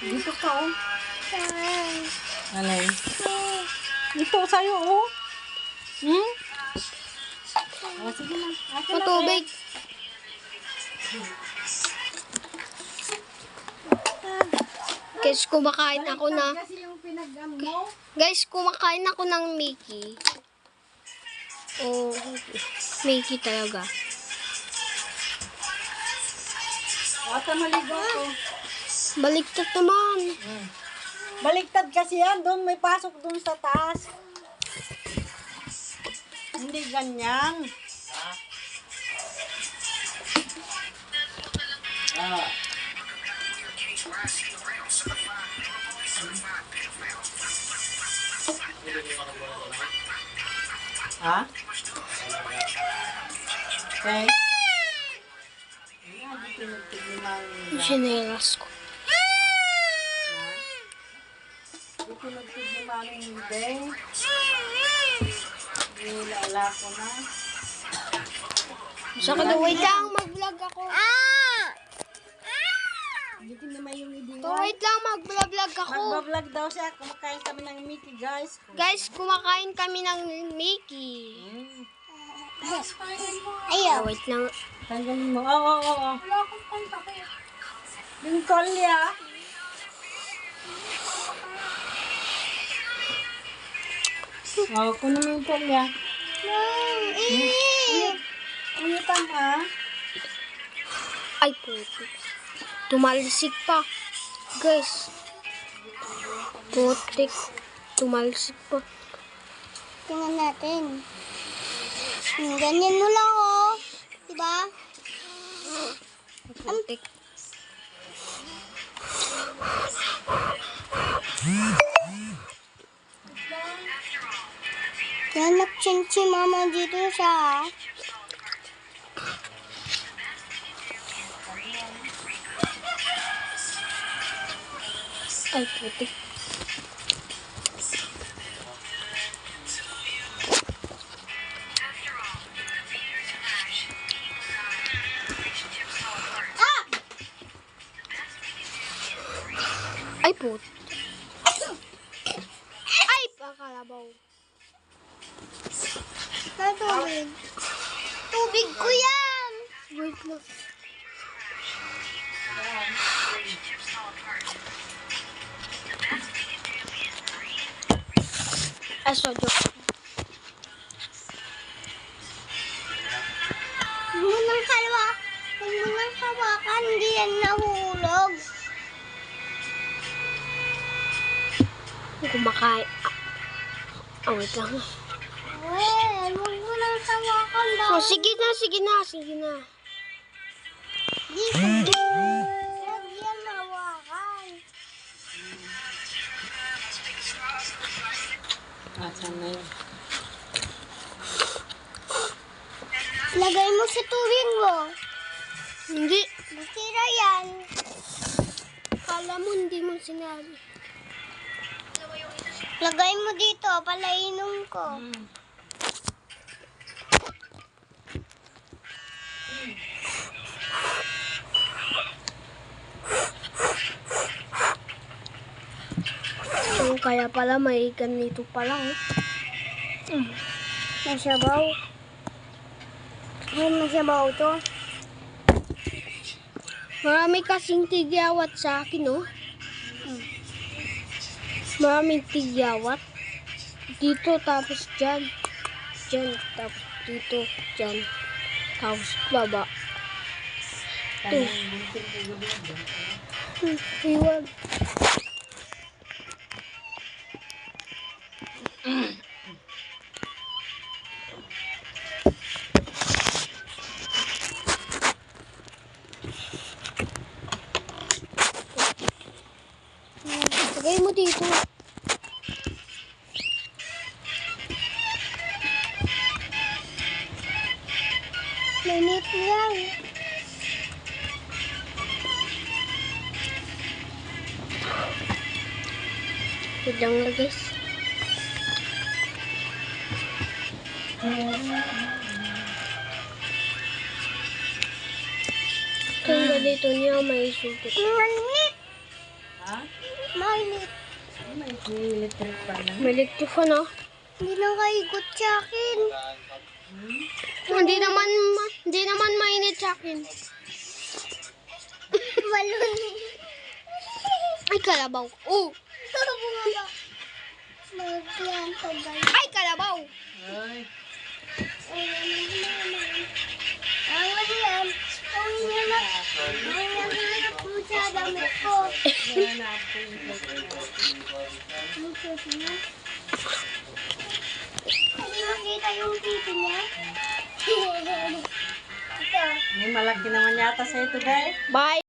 Dito ka, oh. Alay. Dito sa'yo, oh. Hmm? Oh, sige na. Akin na, Matubig. Guys, kumakain ako na. Kasi yung pinag-ano mo. Guys, kumakain ako ng Mickey. Oh, Mickey talaga. Ata maligo ako. Baliktad naman. Baliktad kasi yan. Doon may pasok doon sa taas. Hindi ganyan. Ha? Okay. Ayan, tinutugin ng... Sinelas ko. Tinutugin ng maling beng. Nilala ko na. Saka wait lang, mag-vlog ako. Hindi ko naman yung ibingan. Wait lang, mag-vlog ako. Magbablog daw siya. Kumakain kami ng Mickey, guys. Guys, kumakain kami ng Mickey. Ayaw. Wait lang. Tanggalin mo. Oo. Wala akong pantakit. Yung kolya. Kunin mo yung kolya. Ulitan ha. Ay, putik. Tumalsik pa. Guys. Putik. Tumalsik pa. Tingnan natin. Ganyan mo lang, oh. Diba? Putik. Yan, nag-chinchi mama dito sa... Ay, putik. Ay, putik. Ay, pakalabaw. Tubig. Tubig ko yan. Wait lang. Ay, so joke. Huwag mo nang hawakan. Hindi yan nahulog. Kumakain. Wait lang. Huwag mo nang hawakan daw. Oh, sige na. Dito. Huwag yan hawakan. Saan na yun? Lagay mo sa tubig mo. Hindi. Masira yan. Kala mo hindi mo sinabi. Lagay mo dito. Palainom ko. So, kaya pala may ganito pala. Masabaw. Ay, masabaw to. Marami kasing tigyawat sa akin, no? Maraming tigyawat. Dito, tapos dyan. Dyan, tapos dito, dyan. Tapos baba. Ito. Iwan. Lagay mo dito. Mainit lang. Biglang na, guys. Kung ganito niya, may sugat. Mainit. Ha? mainit. May electric pa lang. May electric fan oh. Hindi na kaikot sa akin. Hindi naman mainit sa akin. Balon. Ay, kalabaw. Oh! Bumaba. Magyan to ba? Ay, kalabaw! Ay, Ang yan. Ang hinahanap mo sa damit ko. nanap ko yung Hindi makita yung tito niya. Ito. May malaki naman yata sa ito, guys. Bye!